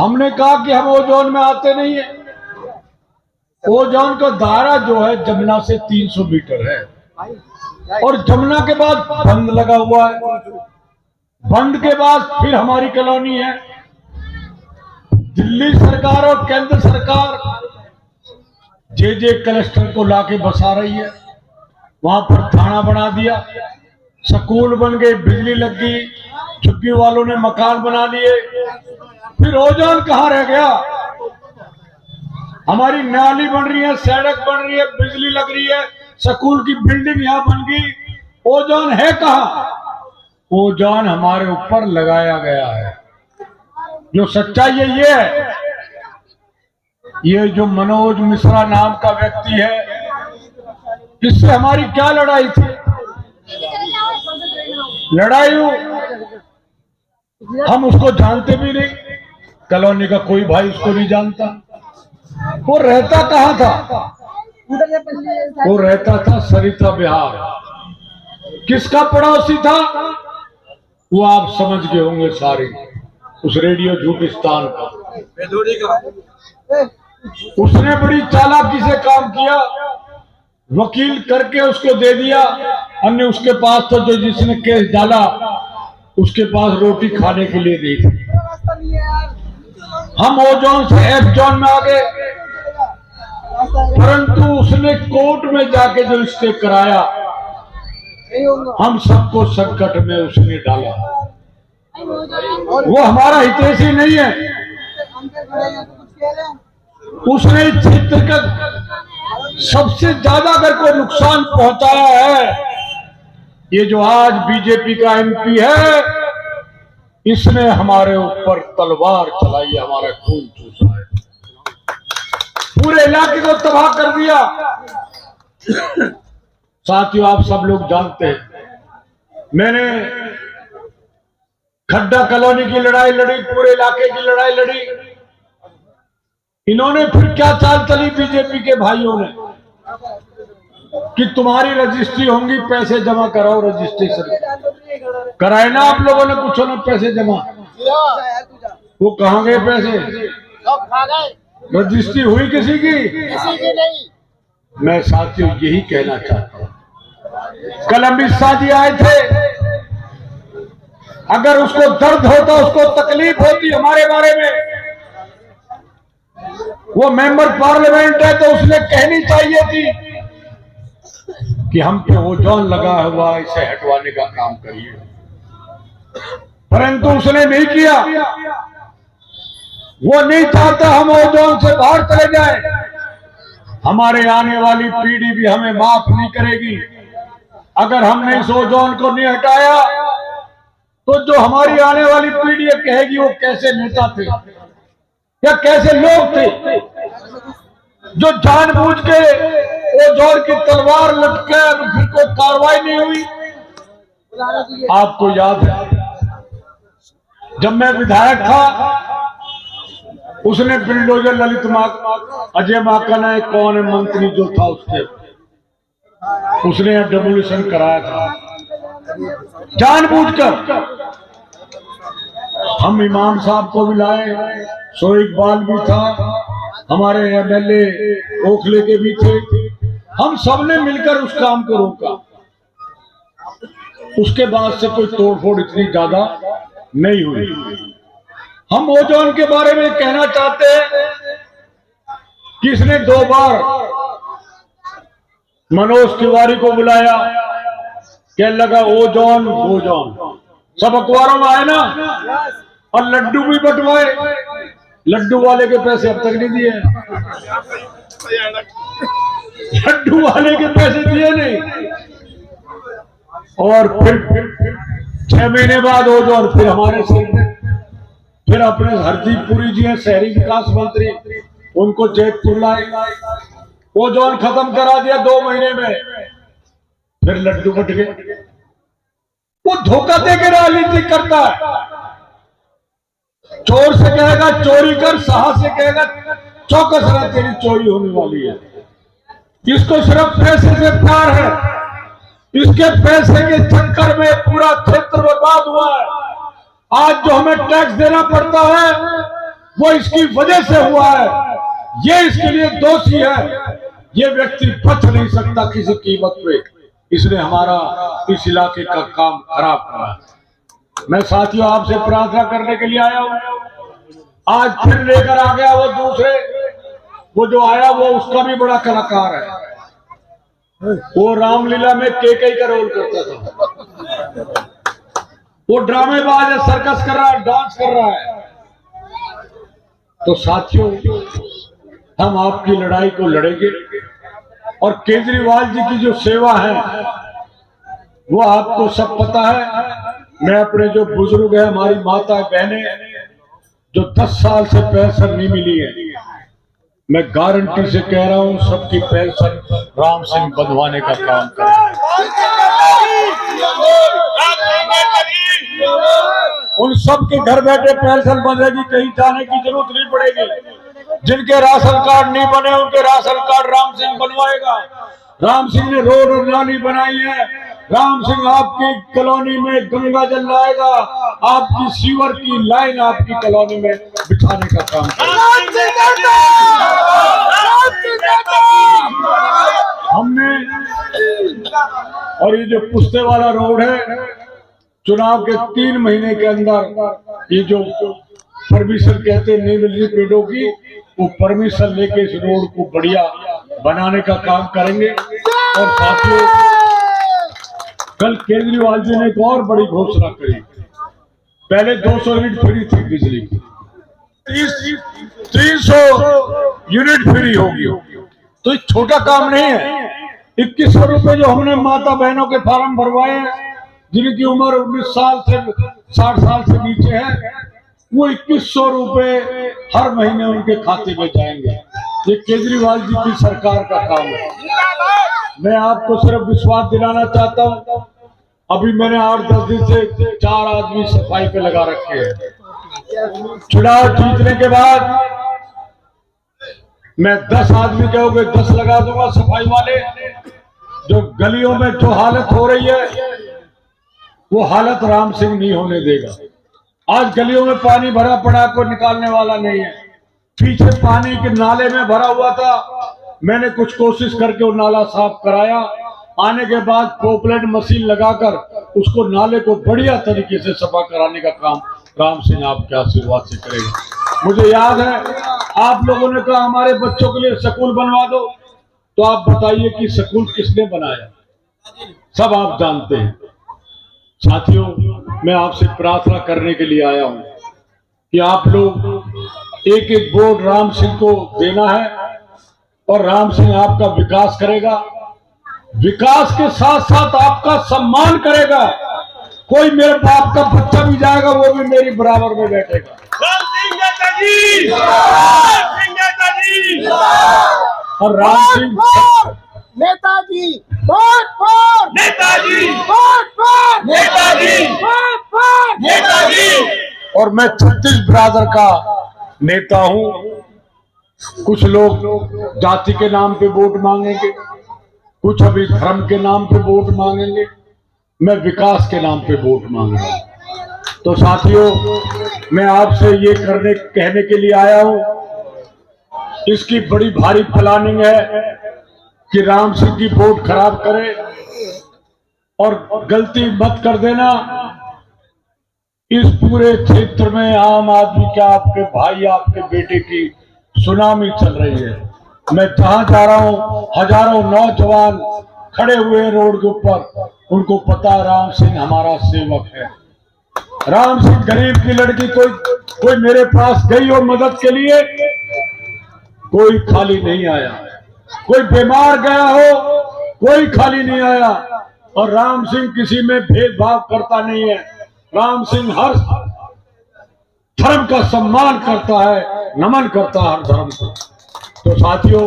हमने कहा कि हम ओजोन में आते नहीं है। ओजोन का दायरा जो है जमुना से 300 मीटर है और जमुना के बाद बंद लगा हुआ है। बंद के बाद फिर हमारी कॉलोनी है। दिल्ली सरकार और केंद्र सरकार जे क्लस्टर को लाके बसा रही है। वहां पर थाना बना दिया, स्कूल बन गए, बिजली लग गई, झुग्गी वालों ने मकान बना लिए। फिर ओजोन कहाँ रह गया? हमारी नाली बन रही है, सड़क बन रही है, बिजली लग रही है, स्कूल की बिल्डिंग यहां बन गई। ओजोन है कहाँ? ओजोन हमारे ऊपर लगाया गया है। जो सच्चाई है ये है, ये जो मनोज मिश्रा नाम का व्यक्ति है, इससे हमारी क्या लड़ाई थी? लड़ाई हम उसको जानते भी नहीं, कॉलोनी का कोई भाई उसको नहीं जानता। वो रहता कहाँ था? वो रहता था सरिता बिहार। किसका पड़ोसी था? वो आप समझ गए होंगे सारे, उस रेडियो झूठिस्तान का। उसने बड़ी चालाकी से काम किया, वकील करके उसको दे दिया। अन्य उसके पास तो जो जिसने केस डाला उसके पास रोटी खाने के लिए नहीं थी। हम ओ जोन से एफ जोन में आ गए, परंतु उसने कोर्ट में जाके जो स्टे कराया, हम सबको संकट में उसने डाला। वो हमारा हितैषी नहीं है। उसने इस क्षेत्र का सबसे ज्यादा अगर कोई नुकसान पहुंचाया है, ये जो आज बीजेपी का एमपी है, इसने हमारे ऊपर तलवार चलाई, हमारा खून चूसा है, पूरे इलाके को तबाह कर दिया। साथियों, आप सब लोग जानते हैं, मैंने खड्डा कॉलोनी की लड़ाई लड़ी, पूरे इलाके की लड़ाई लड़ी। इन्होंने फिर क्या चाल चली बीजेपी के भाइयों ने कि तुम्हारी रजिस्ट्री होंगी, पैसे जमा कराओ। रजिस्ट्रेशन कराए ना आप लोगों ने, कुछ ने पैसे जमा, वो कहाँ गए पैसे? रजिस्ट्री हुई किसी की नहीं। मैं साथियों यही कहना चाहता हूं, कल अमित शाह जी आए थे, अगर उसको दर्द होता, उसको तकलीफ होती हमारे बारे में, वो मेंबर पार्लियामेंट है, तो उसने कहनी चाहिए थी कि हम पे ओजोन लगा हुआ, इसे हटवाने का काम करिए। परंतु उसने नहीं किया। वो नहीं चाहता हम ओजोन से बाहर चले जाए। हमारे आने वाली पीढ़ी भी हमें माफ नहीं करेगी अगर हमने इस ओजोन को नहीं हटाया। तो जो हमारी आने वाली पीढ़ी कहेगी वो कैसे नेता थे या कैसे लोग थे जो जानबूझ के ओजोन की तलवार लटके, फिर कोई कार्रवाई नहीं हुई। आपको याद है, जब मैं विधायक था, उसने बिल्डोजर ललित अजय माकन है, कौन है मंत्री जो था उसने डेमोलिशन कराया था जानबूझकर। हम इमाम साहब को भी लाए, सो इकबाल भी था, हमारे एमएलए ओखले के भी थे। हम सबने मिलकर उस काम को रोका। उसके बाद से कोई तोड़फोड़ इतनी ज्यादा नहीं हुई। हम ओजोन के बारे में कहना चाहते हैं कि इसने 2 बार मनोज तिवारी को बुलाया, क्या लगा ओजोन ओजोन, सब अखबारों में आए ना, और लड्डू भी बंटवाए। लड्डू वाले के पैसे अब तक नहीं दिए, लड्डू वाले के पैसे दिए नहीं। और फिर 6 महीने बाद ओजोन फिर हमारे सिर में, फिर अपने हरदीप पुरी जी हैं शहरी विकास मंत्री, उनको जैतपुर लाए, ओजोन खत्म करा दिया 2 महीने में, फिर लड्डू बट गए। वो धोखा दे के राजनीति करता है। चोर से कहेगा चोरी कर, साहस से कहेगा चौकस रह, तेरी चोरी होने वाली है। इसको सिर्फ पैसे से प्यार है। इसके पैसे के चक्कर में पूरा क्षेत्र बर्बाद हुआ है। आज जो हमें टैक्स देना पड़ता है, वो इसकी वजह से हुआ है, ये इसके लिए दोषी है। ये व्यक्ति बच नहीं सकता किसी कीमत पे, इसने हमारा इस इलाके का काम खराब करा। मैं साथियों आपसे प्रार्थना करने के लिए आया हूं। आज फिर लेकर आ गया वो दूसरे, वो जो आया वो उसका भी बड़ा कलाकार है। वो रामलीला में केकई का रोल करता था। वो ड्रामेबाज है, सर्कस कर रहा है, डांस कर रहा है। तो साथियों हम आपकी लड़ाई को लड़ेंगे और केजरीवाल जी की जो सेवा है वो आपको सब पता है। मैं अपने जो बुजुर्ग है, हमारी माता बहनें जो 10 साल से पेंशन नहीं मिली है, मैं गारंटी से कह रहा हूं सबकी पेंशन राम सिंह बंधवाने का काम करें। उन सब के घर बैठे पेंशन बंधेगी, कहीं जाने की जरूरत नहीं पड़ेगी। जिनके राशन कार्ड नहीं बने उनके राशन कार्ड राम सिंह बनवाएगा। राम सिंह ने रोड और नाली बनाई है। राम सिंह आपकी कॉलोनी में गंगा जल लाएगा, आपकी सीवर की लाइन आपकी कॉलोनी में बिछाने का काम करेगा। हमने और ये जो पुस्ते वाला रोड है, चुनाव के 3 महीने के अंदर ये जो परमिशन कहते हैं नहीं मिल रही पेड़ों की, वो परमिशन लेके इस रोड को बढ़िया बनाने का काम करेंगे। और साथियों कल केजरीवाल जी ने एक और बड़ी घोषणा करी। पहले 200 यूनिट फ्री थी बिजली की, 300 यूनिट फ्री होगी। तो ये छोटा काम नहीं है। 2100 रुपए जो हमने माता बहनों के फार्म भरवाए हैं जिनकी उम्र 19 साल से 60 साल से नीचे है, वो 2100 रुपए हर महीने उनके खाते में जाएंगे। ये केजरीवाल जी की सरकार का काम है। मैं आपको सिर्फ विश्वास दिलाना चाहता हूं, अभी मैंने 8-10 दिन से 4 आदमी सफाई पे लगा रखे हैं। चुनाव जीतने के बाद मैं 10 आदमी कहोगे 10 लगा दूंगा सफाई वाले। जो गलियों में जो हालत हो रही है वो हालत राम सिंह नहीं होने देगा। आज गलियों में पानी भरा पड़ा, कोई निकालने वाला नहीं है। पीछे पानी के नाले में भरा हुआ था, मैंने कुछ कोशिश करके वो नाला साफ कराया। आने के बाद पोपलेट मशीन लगाकर उसको नाले को बढ़िया तरीके से सफा कराने का काम राम सिंह आपके आशीर्वाद से करेगा। मुझे याद है आप लोगों ने कहा हमारे बच्चों के लिए स्कूल बनवा दो, तो आप बताइए कि स्कूल किसने बनाया? सब आप जानते हैं। साथियों मैं आपसे प्रार्थना करने के लिए आया हूं कि आप लोग एक एक वोट राम सिंह को देना है और राम सिंह आपका विकास करेगा। विकास के साथ साथ आपका सम्मान करेगा। कोई मेरे बाप का बच्चा भी जाएगा वो भी मेरी बराबर में बैठेगा। और राम सिंह नेताजी नेताजी नेताजी। और मैं छत्तीस ब्रादर का नेता हूं। कुछ लोग जाति के नाम पे वोट मांगेंगे, कुछ अभी धर्म के नाम पे वोट मांगेंगे, मैं विकास के नाम पे वोट मांग रहा हूं। तो साथियों मैं आपसे ये कहने के लिए आया हूं, इसकी बड़ी भारी प्लानिंग है कि राम सिंह की वोट खराब करे और गलती मत कर देना। इस पूरे क्षेत्र में आम आदमी का आपके भाई आपके बेटे की सुनामी चल रही है। मैं जहां जा रहा हूं हजारों नौजवान खड़े हुए रोड के ऊपर, उनको पता राम सिंह हमारा सेवक है। राम सिंह गरीब की लड़की कोई मेरे पास गई हो मदद के लिए, कोई खाली नहीं आया। कोई बीमार गया हो कोई खाली नहीं आया। और राम सिंह किसी में भेदभाव करता नहीं है। राम सिंह हर धर्म का सम्मान करता है, नमन करता है हर धर्म को। तो साथियों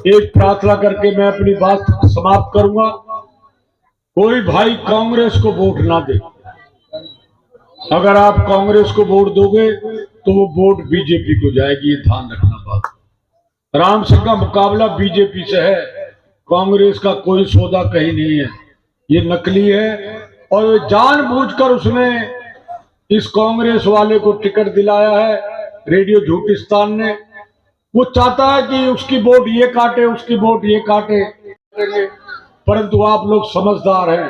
एक प्रार्थना करके मैं अपनी बात समाप्त करूंगा। कोई भाई कांग्रेस को वोट ना दे। अगर आप कांग्रेस को वोट दोगे तो वो वोट बीजेपी को जाएगी, ये ध्यान रखना बात। राम सिंह का मुकाबला बीजेपी से है, कांग्रेस का कोई सौदा कहीं नहीं है। ये नकली है और जानबूझकर उसने इस कांग्रेस वाले को टिकट दिलाया है। रेडियो झूठिस्तान ने। वो चाहता है कि उसकी वोट ये काटे, उसकी वोट ये काटे, परंतु आप लोग समझदार हैं।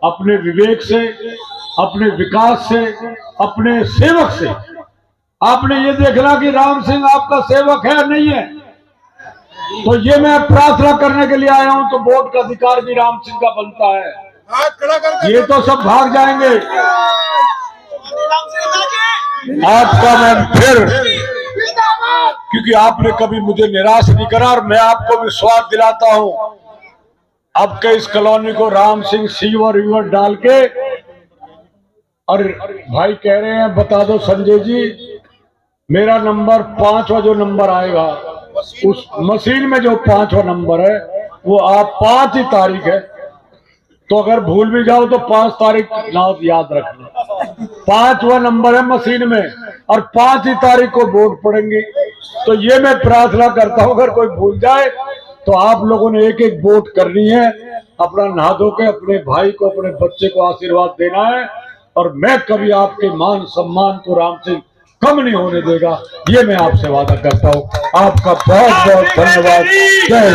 अपने विवेक से, अपने विकास से, अपने सेवक से आपने ये देखना कि राम सिंह आपका सेवक है नहीं है। तो ये मैं प्रार्थना करने के लिए आया हूं। तो वोट का अधिकार भी राम सिंह का बनता है। ये तो सब भाग जाएंगे। आपका मैं फिर, क्योंकि आपने कभी मुझे निराश नहीं करा और मैं आपको विश्वास दिलाता हूं। अब के इस कॉलोनी को राम सिंह सीवर वीवर डाल के, और भाई कह रहे हैं बता दो संजय जी, मेरा नंबर 5वां जो नंबर आएगा उस मशीन में, जो 5वां नंबर है वो आप 5 ही तारीख है। तो अगर भूल भी जाओ तो 5 तारीख याद रखना। 5वां नंबर है मशीन में और 5 ही तारीख को वोट पड़ेंगे। तो ये मैं प्रार्थना करता हूं, अगर कोई भूल जाए तो आप लोगों ने एक एक वोट करनी है। अपना नहा धो के अपने भाई को, अपने बच्चे को आशीर्वाद देना है। और मैं कभी आपके मान सम्मान को राम सिंह कम नहीं होने देगा, ये मैं आपसे वादा करता हूं। आपका बहुत बहुत धन्यवाद। जय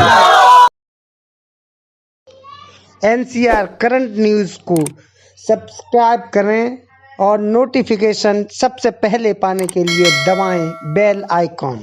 NCR करंट न्यूज़ को सब्सक्राइब करें और नोटिफिकेशन सबसे पहले पाने के लिए दबाएं बेल आइकॉन।